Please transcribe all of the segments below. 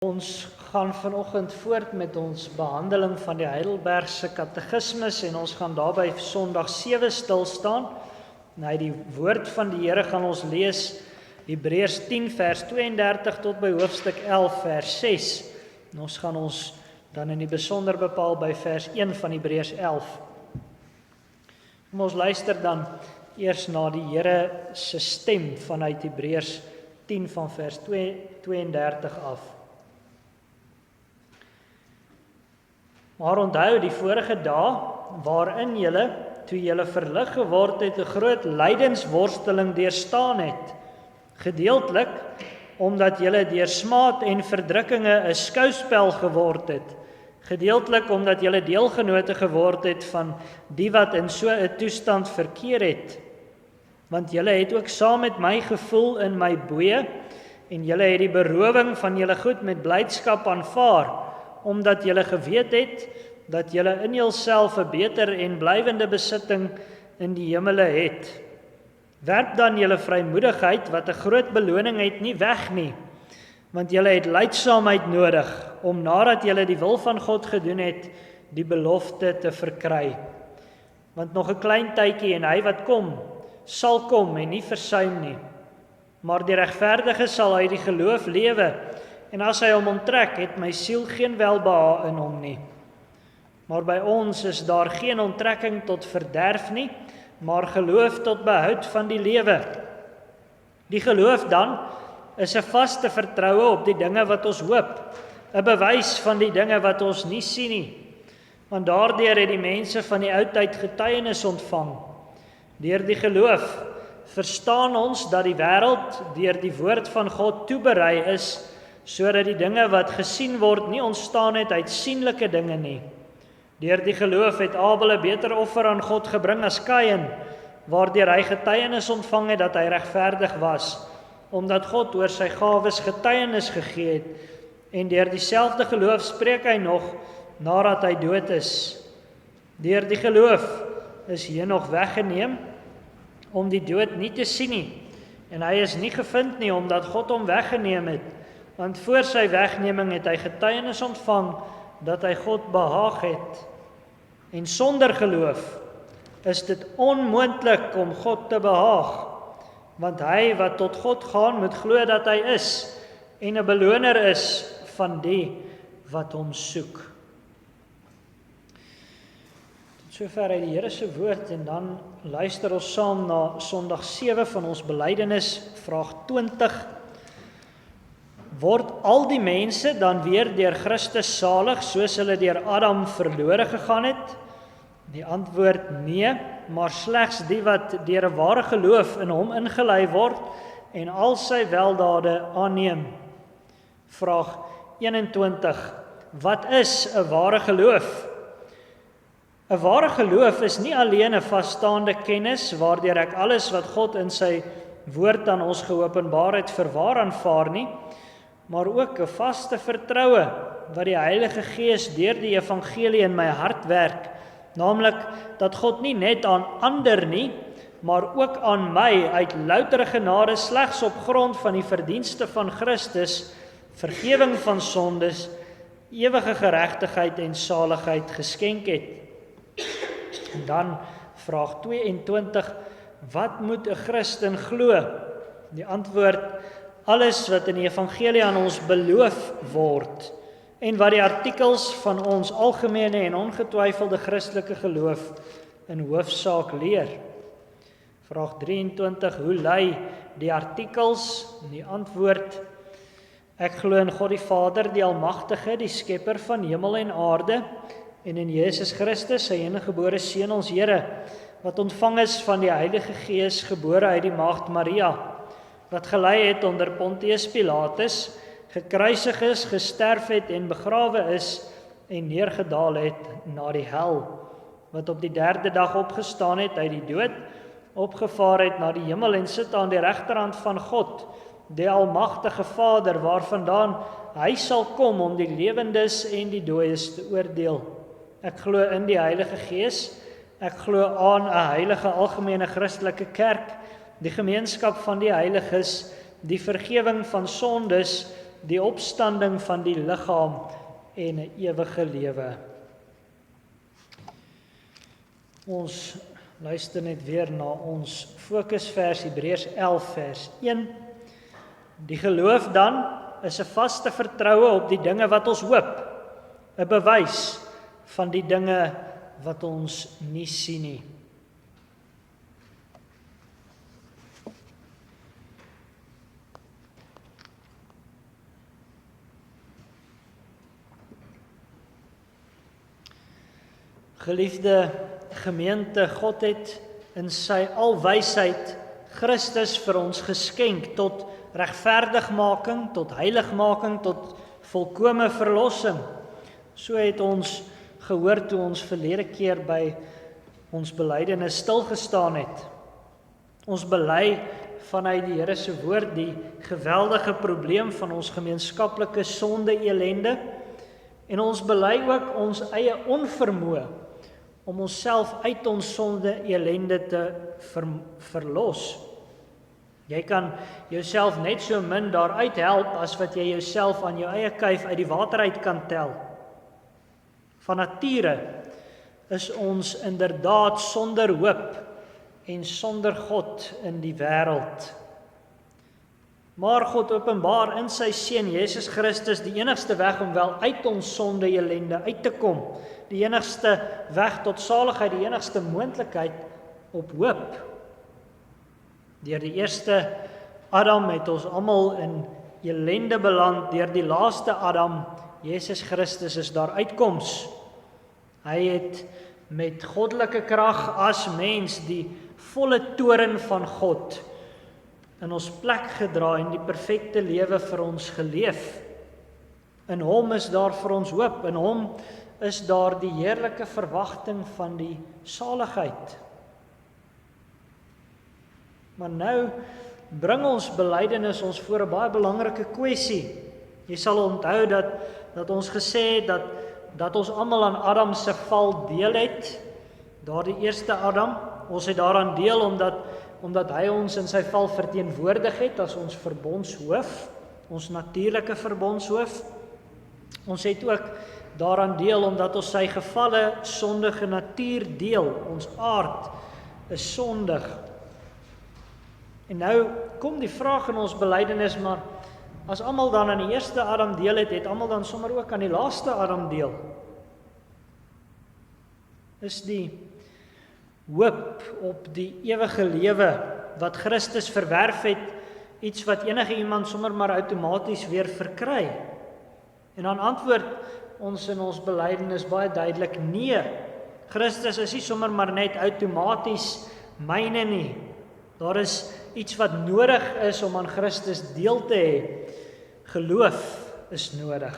Ons gaan vanoggend voort met ons behandeling van die Heidelbergse Katekismus en ons gaan daarby Sondag 7 stil staan. Uit die woord van die Here gaan ons lees Hebreërs 10 vers 32 tot by hoofstuk 11 vers 6. En ons gaan ons dan in die besonder bepaal by vers 1 van Hebreërs 11. Kom ons luister dan eers na die Here se stem vanuit Hebreërs 10 van vers 32 af. Maar onthou die vorige dae waarin julle, toe julle verlig geword het, 'n groot lydensworsteling deurstaan het, gedeeltelik omdat julle deur smaad en verdrukkinge 'n skouspel geword het, gedeeltelik omdat julle deelgenote geword het van die wat in so 'n toestand verkeer het. Want julle het ook saam met my gevoel in my boeye en julle het die berowing van julle goed met blydskap aanvaar, omdat julle geweet het dat julle in julself 'n beter en blywende besitting in die hemele het. Werp dan julle vrymoedigheid, wat 'n groot beloning het, nie weg nie, want julle het lydsaamheid nodig, om nadat julle die wil van God gedoen het, die belofte te verkry. Want nog 'n klein tydjie en hy wat kom, sal kom en nie versuim nie. Maar die regverdige sal uit die geloof lewe, en as hy hom onttrek, het my siel geen welbehae in hom nie. Maar by ons is daar geen onttrekking tot verderf nie, maar geloof tot behoud van die lewe. Die geloof dan is 'n vaste vertroue op die dinge wat ons hoop, 'n bewys van die dinge wat ons nie sien nie. Want daardeur het die mense van die ou tyd getuienis ontvang. Deur die geloof verstaan ons dat die wêreld deur die woord van God toeberei is, sodat die dinge wat gesien word nie ontstaan het uit sienlike dinge nie. Deur die geloof het Abel 'n beter offer aan God gebring as Kain, waardeur hy getuienis ontvang het dat hy regverdig was, omdat God oor sy gawes getuienis gegee het, en deur dieselfde geloof spreek hy nog nadat hy dood is. Deur die geloof is Henog weggeneem om die dood nie te sien nie, en hy is nie gevind nie omdat God hom weggeneem het, want voor sy wegneming het hy getuienis ontvang dat hy God behaag het. En sonder geloof is dit onmoontlik om God te behaag, want hy wat tot God gaan moet glo dat hy is en 'n beloner is van die wat hom soek. Tot sover uit die Here se woord, en dan luister ons saam na Sondag 7 van ons belydenis, vraag 20. Word al die mense dan weer deur Christus salig, soos hulle deur Adam verlore gegaan het? Die antwoord nee, maar slegs die wat deur 'n ware geloof in hom ingelei word en al sy weldade aanneem. Vraag 21. Wat is 'n ware geloof? 'n Ware geloof is nie alleen 'n vasstaande kennis waardeur ek alles wat God in sy woord aan ons geopenbaar het verwaar aanvaar nie, maar ook 'n vaste vertroue wat die Heilige Gees deur die evangelie in my hart werk, naamlik dat God nie net aan ander nie, maar ook aan my uit loutere genade slegs op grond van die verdienste van Christus, vergewing van sondes, ewige geregtigheid en saligheid geskenk het. En dan vraag 22, wat moet 'n Christen glo? Die antwoord, alles wat in die evangelie aan ons beloof word en wat die artikels van ons algemene en ongetwyfelde Christelike geloof in hoofsaak leer. Vraag 23, hoe lui die artikels? Die antwoord, ek glo in God die Vader, die Almagtige, die skepper van hemel en aarde, en in Jesus Christus, sy eniggebore Seun, ons Here, wat ontvang is van die Heilige Gees, gebore uit die maagd Maria, wat gelei het onder Pontius Pilatus, gekruisig is, gesterf het en begrawe is en neergedaal het na die hel, wat op die 3de dag opgestaan het uit die dood, opgevaar het na die hemel en sit aan die regterhand van God, die Almagtige Vader, waarvandaan hy sal kom om die lewendes en die dooies te oordeel. Ek glo in die Heilige Gees, ek glo aan 'n heilige algemene Christelike kerk, die gemeenskap van die heiliges, die vergewing van sondes, die opstanding van die liggaam en 'n ewige lewe. Ons luister net weer na ons fokusvers Hebreërs 11 vers 1. Die geloof dan is 'n vaste vertroue op die dinge wat ons hoop, 'n bewys van die dinge wat ons nie sien nie. Geliefde gemeente, God het in sy alwysheid Christus vir ons geskenk tot regverdigmaking, tot heiligmaking, tot volkome verlossing. So het ons gehoor toe ons verlede keer by ons belydenis stilgestaan het. Ons bely vanuit die Here se woord die geweldige probleem van ons gemeenskaplike sonde-elende en ons bely ook ons eie onvermoë om onsself uit ons sonde-elende te verlos. Jy kan jouself net so min daaruit help as wat jy jouself aan jou eie kuif uit die water uit kan tel. Van nature is ons inderdaad sonder hoop en sonder God in die wêreld. Maar God openbaar in sy seun Jesus Christus die enigste weg om wel uit ons sonde-elende uit te kom, die enigste weg tot saligheid, die enigste moontlikheid op hoop. Deur die eerste Adam het ons almal in elende beland, deur die laaste Adam, Jesus Christus, is daar uitkoms. Hy het met goddelike krag as mens die volle toorn van God in ons plek gedra en die perfekte lewe vir ons geleef. In hom is daar vir ons hoop, in hom is daar die heerlike verwagting van die saligheid. Maar nou bring ons belydenis ons voor 'n baie belangrike kwessie. Jy sal onthou dat ons gesê het dat ons almal aan Adam se val deel het, daardie eerste Adam. Ons het daaraan deel omdat hy ons in sy val verteenwoordig het as ons verbondshoof, ons natuurlike verbondshoof. Ons het ook daaraan deel omdat ons sy gevalle sondige natuur deel, ons aard is sondig. En nou kom die vraag in ons belydenis, maar as almal dan aan die eerste Adam deel het almal dan sommer ook aan die laaste Adam deel? Is die hoop op die ewige lewe wat Christus verwerf het, iets wat enige iemand sommer maar outomaties weer verkry? En dan antwoord ons in ons belydenis baie duidelik, nee, Christus is nie sommer maar net outomaties myne nie. Daar is iets wat nodig is om aan Christus deel te hê. Geloof is nodig.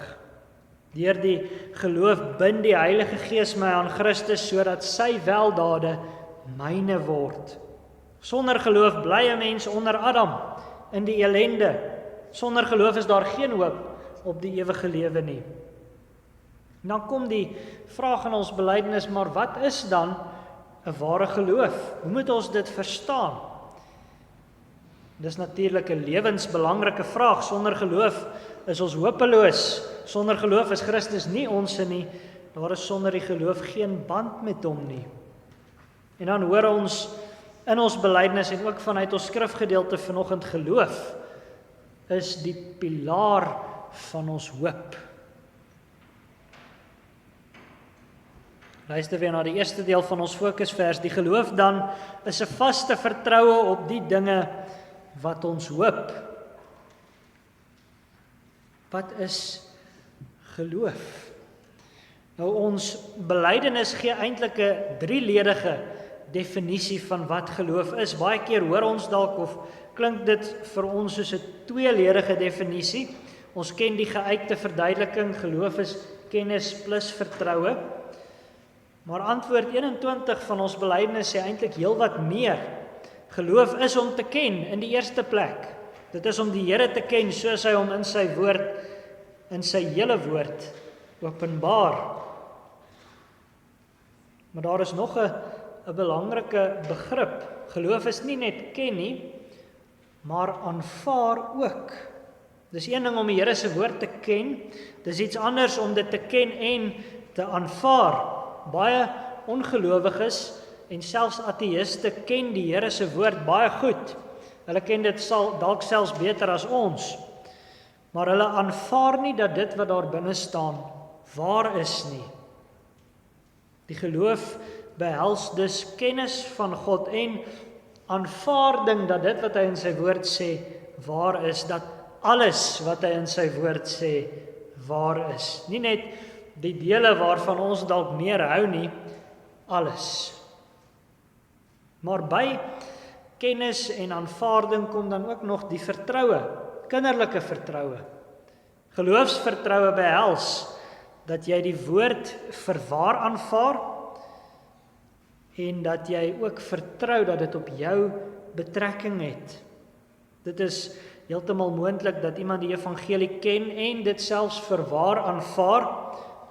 Deur die geloof bind die Heilige Gees my aan Christus sodat sy weldade myne word. Sonder geloof bly 'n mens onder Adam in die elende. Sonder geloof is daar geen hoop op die ewige lewe nie. Dan kom die vraag in ons belydenis, maar wat is dan 'n ware geloof? Hoe moet ons dit verstaan? Dis natuurlik 'n lewensbelangrike vraag. Sonder geloof is ons hopeloos. Sonder geloof is Christus nie onsse nie. Daar is sonder die geloof geen band met hom nie. En dan hoor ons in ons belydenis en ook vanuit ons skrifgedeelte vanoggend, geloof is die pilaar van ons hoop. Luister weer na die eerste deel van ons fokusvers. Die geloof dan is 'n vaste vertroue op die dinge wat ons hoop. Wat is geloof? Nou ons belydenis gee eintlik 'n drieledige definisie van wat geloof is. Baie keer hoor ons dalk of klink dit vir ons soos 'n tweeledige definisie. Ons ken die geuite verduideliking, geloof is kennis plus vertroue. Maar antwoord 21 van ons belydenis sê eintlik heelwat meer. Geloof is om te ken in die eerste plek. Dit is om die Here te ken soos hy hom in sy woord, in sy hele woord openbaar. Maar daar is nog 'n belangrike begrip. Geloof is nie net ken nie, maar aanvaar ook. Dis een ding om die Here se woord te ken, dis iets anders om dit te ken en te aanvaar. Baie ongelowiges en selfs ateïste ken die Here se woord baie goed. Hulle ken dit dalk selfs beter as ons. Maar hulle aanvaar nie dat dit wat daar binne staan waar is nie. Die geloof behels dus kennis van God en aanvaarding dat dit wat hy in sy woord sê waar is, dat alles wat hy in sy woord sê waar is. Nie net die dele waarvan ons dalk meer hou nie, alles. Maar by kennis en aanvaarding kom dan ook nog die vertroue, kinderlike vertroue. Geloofsvertroue behels dat jy die woord vir waar aanvaar en dat jy ook vertrou dat dit op jou betrekking het. Dit is heeltemal moontlik dat iemand die evangelie ken en dit selfs vir waar aanvaar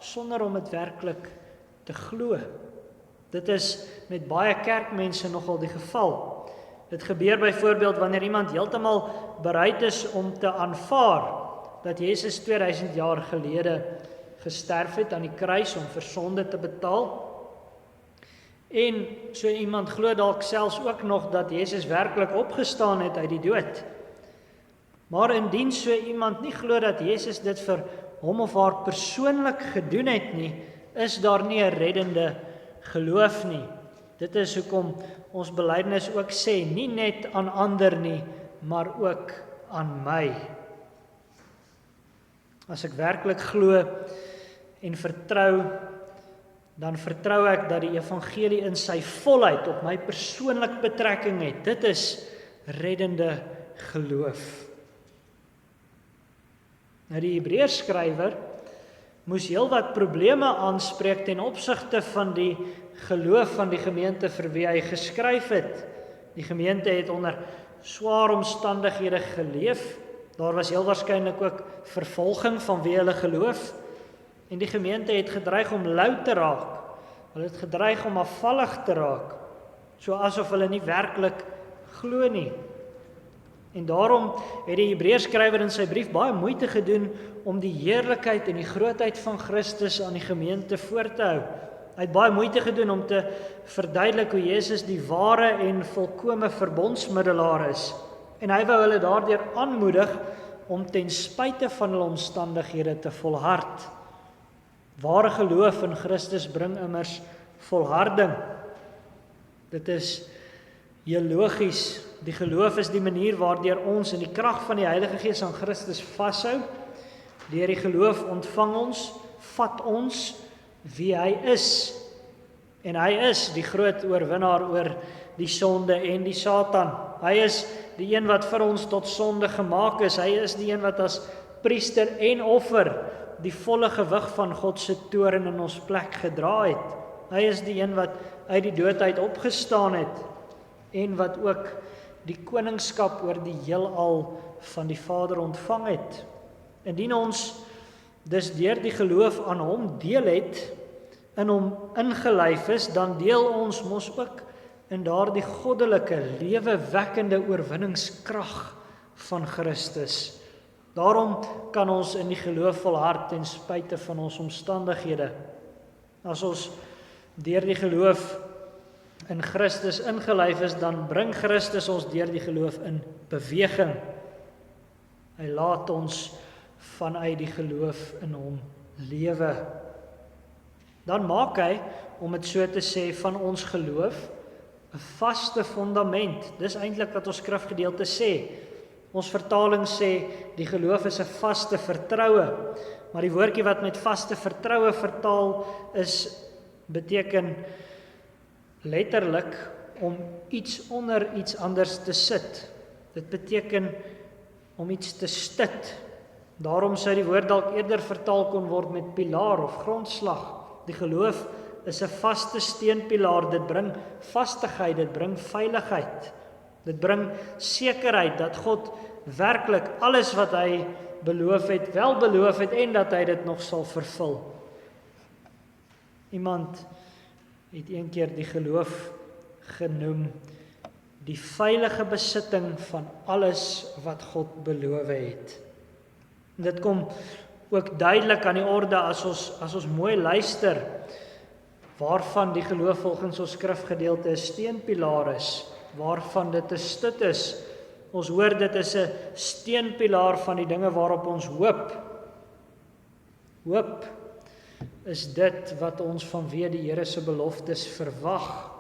sonder om dit werklik te glo. Dit is met baie kerkmense nogal die geval. Dit gebeur byvoorbeeld wanneer iemand heeltemal bereid is om te aanvaar dat Jesus 2000 jaar gelede gesterf het aan die kruis om vir sonde te betaal. En so iemand glo dalk selfs ook nog dat Jesus werklik opgestaan het uit die dood. Maar indien so iemand nie glo dat Jesus dit vir hom of haar persoonlik gedoen het nie, is daar nie 'n reddende geloof nie. Dit is hoekom ons belydenis ook sê, nie net aan ander nie, maar ook aan my. As ek werklik glo en vertrou, dan vertrou ek dat die evangelie in sy volheid op my persoonlik betrekking het. Dit is reddende geloof. Nou die Hebreërskrywer moes heelwat probleme aanspreek ten opsigte van die geloof van die gemeente vir wie hy geskryf het. Die gemeente het onder swaar omstandighede geleef. Daar was heel waarskynlik ook vervolging van wie hulle geloof. En die gemeente het gedreig om lou te raak. Hulle het gedreig om afvallig te raak. So asof hulle nie werklik glo nie. En daarom het die Hebreërskrywer in sy brief baie moeite gedoen om die heerlikheid en die grootheid van Christus aan die gemeente voor te hou. Hy het baie moeite gedoen om te verduidelik hoe Jesus die ware en volkome verbondsmiddelaar is. En hy wou hulle daardeur aanmoedig om ten spyte van hulle omstandighede te volhard. Ware geloof in Christus bring immers volharding. Dit is heel logies. Die geloof is die manier waardeur ons in die krag van die Heilige Gees aan Christus vashou. Deur die geloof ontvang ons, vat ons wie hy is. En hy is die groot oorwinnaar oor die sonde en die Satan. Hy is die een wat vir ons tot sonde gemaak is. Hy is die een wat as priester en offer die volle gewig van God se toorn in ons plek gedra het. Hy is die een wat uit die dood uit opgestaan het en wat ook die koningskap oor die heelal van die Vader ontvang het. Indien ons dus deur die geloof aan hom deel het, in hom ingelyf is, dan deel ons mos ook in daardie goddelike, lewewekkende oorwinningskrag van Christus. Daarom kan ons in die geloof volhard ten spyte van ons omstandighede. As ons deur die geloof in Christus ingelyf is, dan bring Christus ons deur die geloof in beweging. Hy laat ons vanuit die geloof in hom lewe. Dan maak hy, om dit so te sê, van ons geloof 'n vaste fondament. Dis eintlik wat ons skrifgedeelte sê. Ons vertaling sê, die geloof is 'n vaste vertroue. Maar die woordjie wat met vaste vertroue vertaal is, beteken letterlik om iets onder iets anders te sit. Dit beteken om iets te stit. Daarom sou die woord dalk eerder vertaal kon word met pilaar of grondslag. Die geloof is 'n vaste steunpilaar. Dit bring vastigheid, dit bring veiligheid. Dit bring sekerheid dat God werklik alles wat hy beloof het, wel beloof het en dat hy dit nog sal vervul. Iemand het een keer die geloof genoem die veilige besitting van alles wat God beloof het. Dit kom ook duidelik aan die orde as ons mooi luister, waarvan die geloof volgens ons skrifgedeelte 'n steunpilaar is, waarvan dit 'n stut is. Ons hoor dit is 'n steunpilaar van die dinge waarop ons hoop. Hoop is dit wat ons vanweë die Here se beloftes verwag.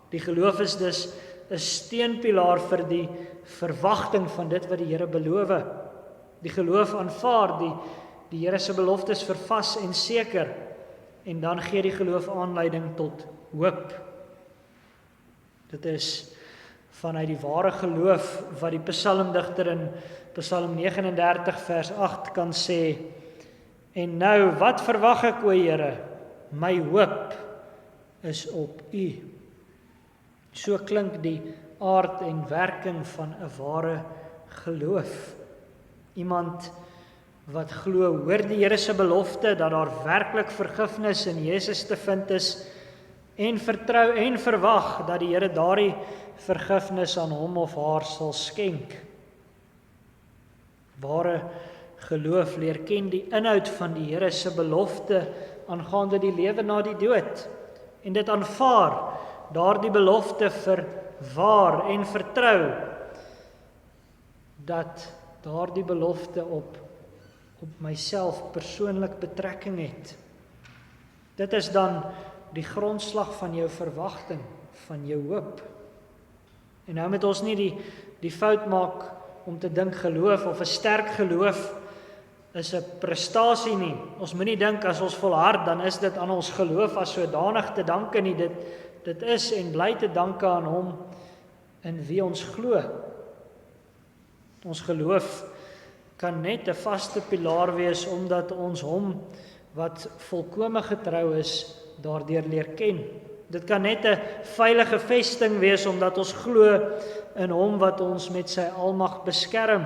Die geloof is dus 'n steunpilaar vir die verwagting van dit wat die Here beloof. Die geloof aanvaar die Here se beloftes vir vas en seker, en dan gee die geloof aanleiding tot hoop. Dit is vanuit die ware geloof wat die psalmdigter in Psalm 39 vers 8 kan sê, en nou, wat verwag ek, o Here? My hoop is op U. So klink die aard en werking van 'n ware geloof. Iemand wat glo, hoor die Here se belofte dat daar werklik vergifnis in Jesus te vind is, en vertrou en verwag dat die Here daardie vergifnis aan hom of haar sal skenk. Ware geloof leer ken die inhoud van die Here se belofte aangaande die lewe na die dood, en dit aanvaar daardie belofte vir waar en vertrou dat daardie belofte op myself persoonlik betrekking het. Dit is dan die grondslag van jou verwagting, van jou hoop. En nou moet ons nie die fout maak om te dink geloof of 'n sterk geloof is 'n prestasie nie. Ons moenie dink as ons volhard, dan is dit aan ons geloof as sodanig te danke nie. Dit is en bly te danke aan hom in wie ons glo. Ons geloof kan net 'n vaste pilaar wees omdat ons hom wat volkome getrou is daardeur leer ken. Dit kan net 'n veilige vesting wees omdat ons glo in hom wat ons met sy almag beskerm.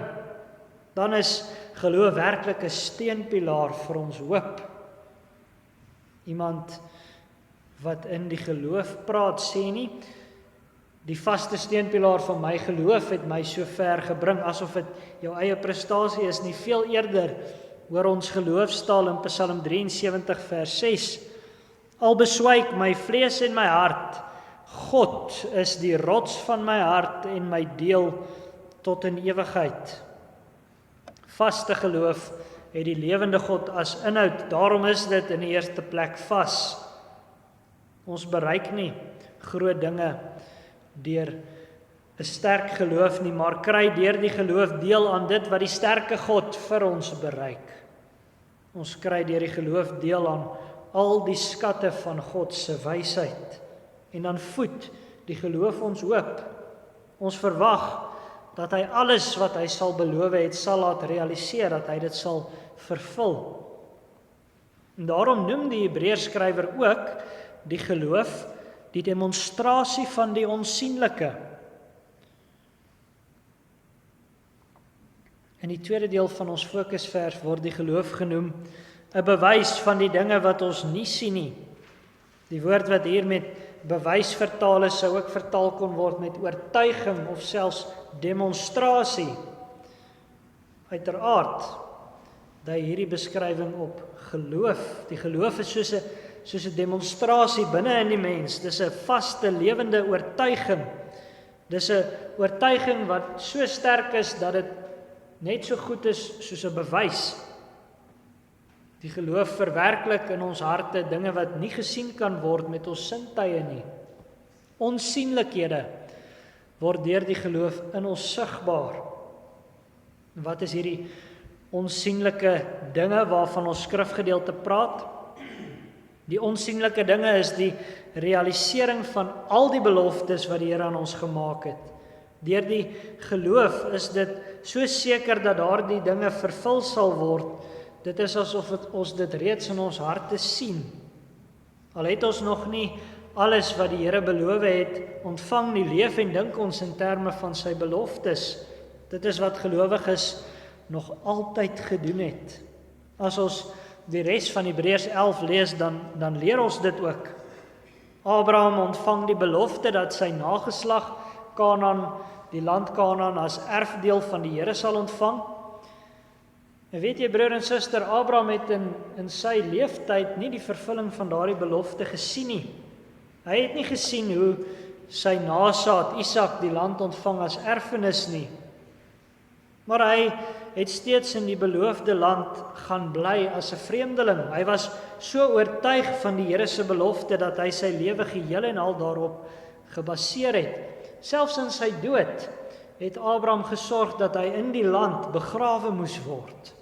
Dan is geloof werklik 'n steunpilaar vir ons hoop. Iemand wat in die geloof praat sê nie, die vaste steunpilaar van my geloof het my so ver gebring, asof dit jou eie prestasie is nie. Veel eerder hoor ons geloofstaal in Psalm 73 vers 6. Al beswyk my vlees en my hart, God is die rots van my hart en my deel tot in ewigheid. Vaste geloof het die lewende God as inhoud, daarom is dit in die eerste plek vas. Ons bereik nie groot dinge deur 'n sterk geloof nie, maar kry deur die geloof deel aan dit wat die sterke God vir ons bereik. Ons kry deur die geloof deel aan al die skatte van God se wysheid. En dan voed die geloof ons hoop. Ons verwag dat hy alles wat hy sal beloof het, sal laat realiseer, dat hy dit sal vervul. En daarom noem die Hebreërskrywer ook die geloof die demonstrasie van die onsienlike. In die tweede deel van ons fokusvers word die geloof genoem 'n bewys van die dinge wat ons nie sien nie. Die woord wat hier met bewys vertaal is, sou ook vertaal kon word met oortuiging of selfs demonstrasie. Uiteraard dui hierdie beskrywing op geloof. Die geloof is soos 'n demonstrasie binne in die mens. Dis 'n vaste, lewende oortuiging. Dis 'n oortuiging wat so sterk is dat dit net so goed is soos 'n bewys. Die geloof verwerklik in ons harte dinge wat nie gesien kan word met ons sintuie nie. Onsienlikhede word deur die geloof in ons sigbaar. Wat is hierdie onsienlike dinge waarvan ons skrifgedeelte praat? Die onsienlike dinge is die realisering van al die beloftes wat die Here aan ons gemaak het. Deur die geloof is dit so seker dat daardie dinge vervul sal word. Dit is asof ons dit reeds in ons harte sien. Al het ons nog nie alles wat die Here beloof het ontvang nie, leef en dink ons in terme van sy beloftes. Dit is wat gelowiges nog altyd gedoen het. As ons die res van Hebreërs 11 lees, dan leer ons dit ook. Abraham ontvang die belofte dat sy nageslag Kanaan, die land Kanaan as erfdeel van die Here sal ontvang. En weet jy broer en suster, Abraham het in sy leeftyd nie die vervulling van daardie belofte gesien nie. Hy het nie gesien hoe sy nasaad Isak die land ontvang as erfenis nie. Maar hy het steeds in die beloofde land gaan bly as 'n vreemdeling. Hy was so oortuig van die Here se belofte dat hy sy lewe geheel en al daarop gebaseer het. Selfs in sy dood het Abraham gesorg dat hy in die land begrawe moes word.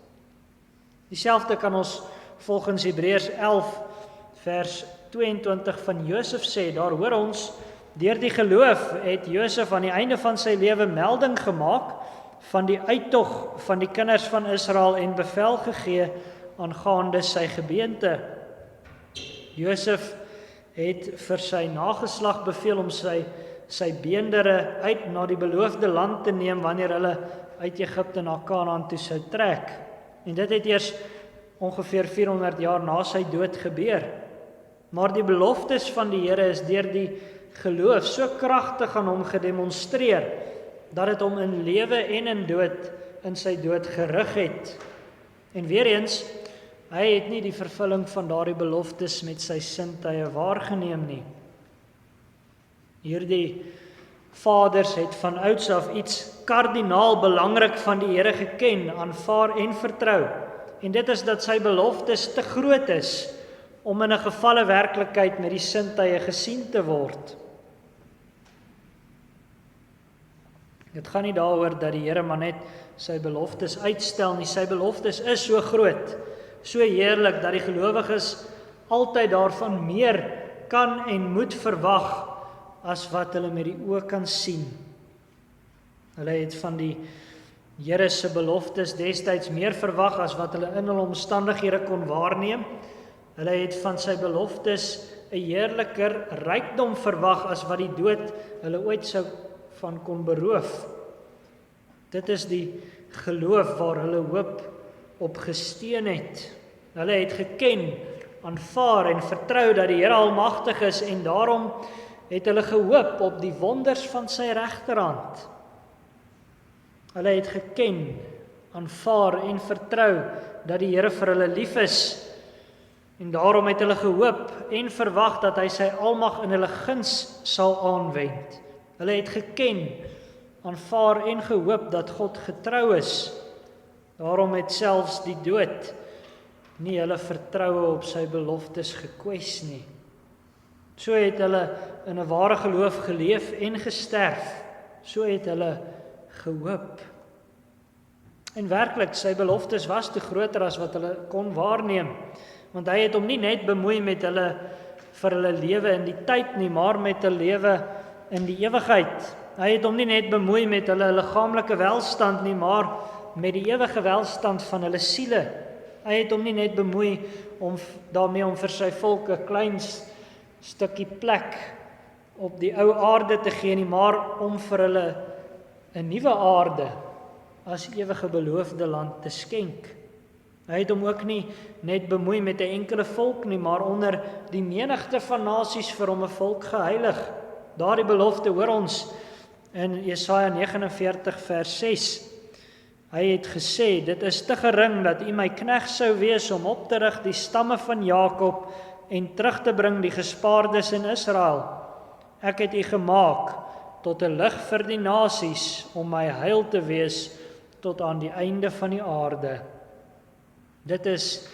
Dieselfde kan ons volgens Hebreërs 11 vers 22 van Josef sê. Daar hoor ons, deur die geloof het Josef aan die einde van sy lewe melding gemaak van die uittog van die kinders van Israel en bevel gegee aangaande sy gebeente. Josef het vir sy nageslag beveel om sy beendere uit na die beloofde land te neem wanneer hulle uit Egipte na Kanaan toe sou trek. En dit het eers ongeveer 400 jaar na sy dood gebeur. Maar die beloftes van die Here is deur die geloof so kragtig aan hom gedemonstreer, dat het hom in lewe en in dood in sy dood gerig het. En weer eens, hy het nie die vervulling van daardie beloftes met sy sintuie waargeneem nie. Hierdie vaders het van ouds af iets kardinaal belangrik van die Here geken, aanvaar en vertrou. En dit is dat sy beloftes te groot is om in 'n gevalle werklikheid met die sintuie gesien te word. Dit gaan nie daaroor dat die Here maar net sy beloftes uitstel nie. Sy beloftes is so groot, so heerlik, dat die gelowiges altyd daarvan meer kan en moet verwag as wat hulle met die oë kan sien. Hulle het van die Here se beloftes destyds meer verwag as wat hulle in hul omstandighede kon waarneem. Hulle het van sy beloftes 'n heerliker rykdom verwag as wat die dood hulle ooit sou van kon beroof. Dit is die geloof waar hulle hoop op gesteun het. Hulle het geken, aanvaar en vertrou dat die Here almagtig is en daarom het hulle gehoop op die wonders van sy regterhand. Hulle het geken, aanvaar en vertrou dat die Here vir hulle lief is. En daarom het hulle gehoop en verwag dat hy sy almag in hulle guns sal aanwend. Hulle het geken, aanvaar en gehoop dat God getrou is. Daarom het selfs die dood nie hulle vertroue op sy beloftes gekwes nie. So het hulle in 'n ware geloof geleef en gesterf. So het hulle gehoop. En werklik, sy beloftes was te groter as wat hulle kon waarneem. Want hy het hom nie net bemoei met hulle vir hulle lewe in die tyd nie, maar met 'n lewe in die ewigheid. Hy het hom nie net bemoei met hulle liggaamlike welstand nie, maar met die ewige welstand van hulle siele. Hy het hom nie net bemoei daarmee om vir sy volk 'n klein stukkie plek op die ou aarde te gee nie, maar om vir hulle 'n nuwe aarde as ewige beloofde land te skenk. Hy het hom ook nie net bemoei met 'n enkele volk nie, maar onder die menigte van nasies vir hom 'n volk geheilig. Daardie belofte hoor ons in Jesaja 49 vers 6. Hy het gesê, dit is te gering dat u my knegt sou wees om op te rig die stamme van Jakob en terug te bring die gespaardes in Israel. Ek het u gemaak tot 'n lig vir die nasies om my heil te wees tot aan die einde van die aarde. Dit is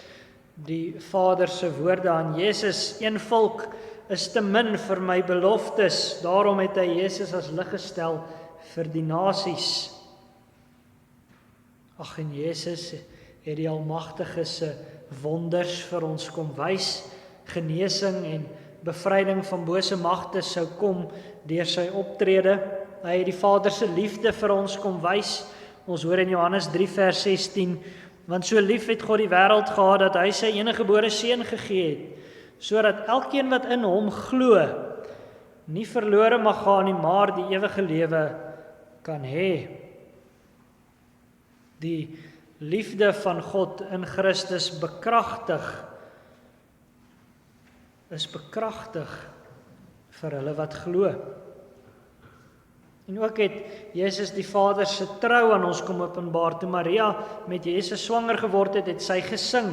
die Vader se woorde aan Jesus. Een volk is te min vir my beloftes. Daarom het hy Jesus as lig gestel vir die nasies. Ag, en Jesus het die Almagtige se wonders vir ons kom wys. Genesing en bevryding van bose magte sou kom deur sy optrede. Hy het die Vader se liefde vir ons kom wys. Ons hoor in Johannes 3 vers 16, want so lief het God die wêreld gehad dat hy sy eniggebore seun gegee het, sodat elkeen wat in hom glo nie verlore mag gaan nie, maar die ewige lewe kan hê. Die liefde van God in Christus is bekragtig vir hulle wat glo. En ook het Jesus die Vader se trou aan ons kom openbaar. Toe Maria met Jesus swanger geword het, het sy gesing.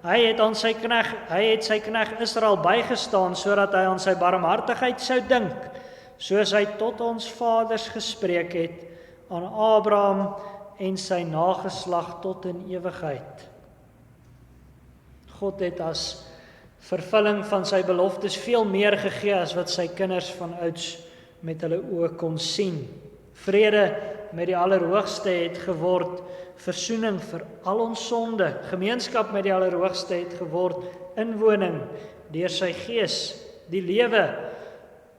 Hy het sy knegt Israel bygestaan, sodat hy aan sy barmhartigheid sou dink, soos hy tot ons vaders gespreek het, aan Abraham en sy nageslag tot in ewigheid. God het as vervulling van sy beloftes veel meer gegee as wat sy kinders van ouds met hulle oë kon sien. Vrede met die Allerhoogste het geword versoening vir al ons sonde. Gemeenskap met die Allerhoogste het geword inwoning deur sy Gees. Die lewe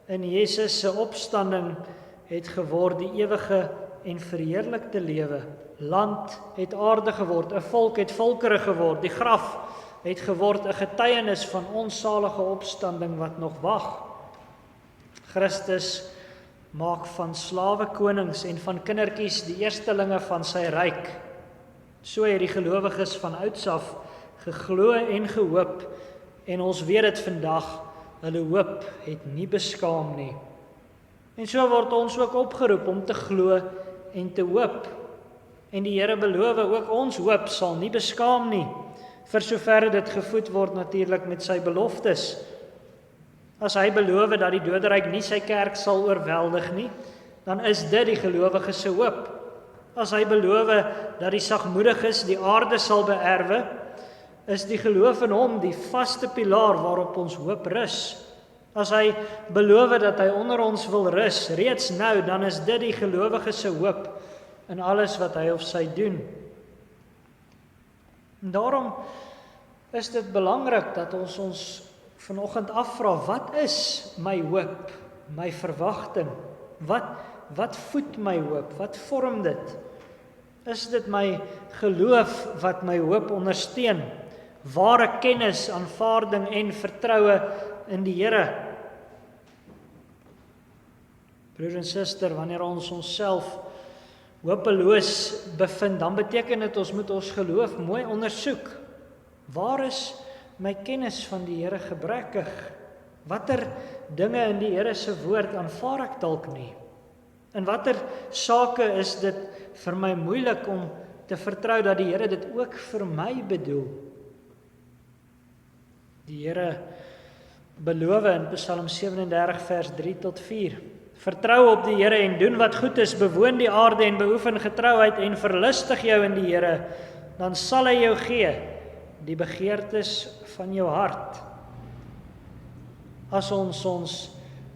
in Jesus se opstanding het geword die ewige en verheerlikte lewe. Land het aarde geword, 'n volk het volkere geword. Die graf het geword 'n getuienis van onsalige opstanding wat nog wag. Christus maak van slawe konings en van kindertjies die eerstelinge van sy ryk. So het die gelowiges van ouds af geglo en gehoop, en ons weet dit vandag, hulle hoop het nie beskaam nie. En so word ons ook opgeroep om te glo en te hoop. En die Here beloof ook ons hoop sal nie beskaam nie, vir sover dit gevoed word natuurlik met sy beloftes. As hy beloof dat die doderyk nie sy kerk sal oorweldig nie, dan is dit die gelowige se hoop. As hy beloof dat die sagmoediges die aarde sal beerwe, is die geloof in hom die vaste pilaar waarop ons hoop rus. As hy beloof dat hy onder ons wil rus, reeds nou, dan is dit die gelowige se hoop in alles wat hy of sy doen. En daarom is dit belangrik dat ons vanoggend afvra, wat is my hoop, my verwagting? Wat voed my hoop? Wat vorm dit? Is dit my geloof wat my hoop ondersteun? Ware kennis, aanvaarding en vertroue in die Here? Broer en suster, wanneer ons onsself hopeloos bevind, dan beteken dit ons moet ons geloof mooi ondersoek. Waar is my kennis van die Here gebrekkig? Watter dinge in die Here se woord aanvaar ek dalk nie? In watter sake is dit vir my moeilik om te vertrou dat die Here dit ook vir my bedoel? Die Here beloof in Psalm 37 vers 3 tot 4. Vertrou op die Here en doen wat goed is, bewoon die aarde en beoefen getrouheid en verlustig jou in die Here, dan sal hy jou gee die begeertes van jou hart. As ons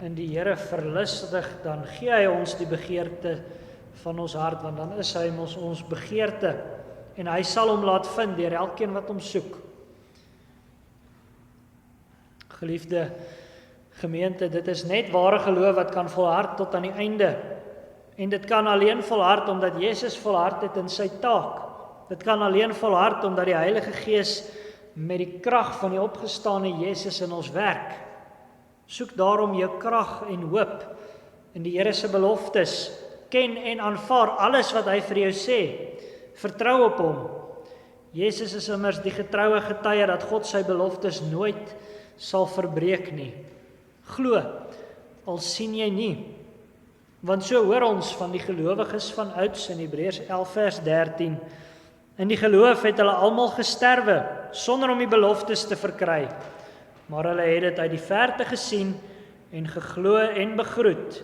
in die Here verlustig, dan gee hy ons die begeerte van ons hart, want dan is hy ons begeerte, en hy sal hom laat vind deur elkeen wat hom soek. Geliefde gemeente, dit is net ware geloof wat kan volhard tot aan die einde. En dit kan alleen volhard omdat Jesus volhard het in sy taak. Dit kan alleen volhard omdat die Heilige Gees met die krag van die opgestane Jesus in ons werk. Soek daarom jou krag en hoop in die Here se beloftes. Ken en aanvaar alles wat hy vir jou sê. Vertrou op hom. Jesus is immers die getroue getuie dat God sy beloftes nooit sal verbreek nie. Glo, al sien jy nie. Want so hoor ons van die gelowiges van ouds in Hebreërs 11 vers 13. In die geloof het hulle almal gesterwe, sonder om die beloftes te verkry. Maar hulle het dit uit die verte gesien en geglo en begroet,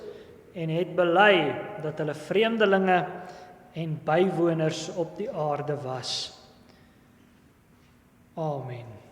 en het bely dat hulle vreemdelinge en bywoners op die aarde was. Amen.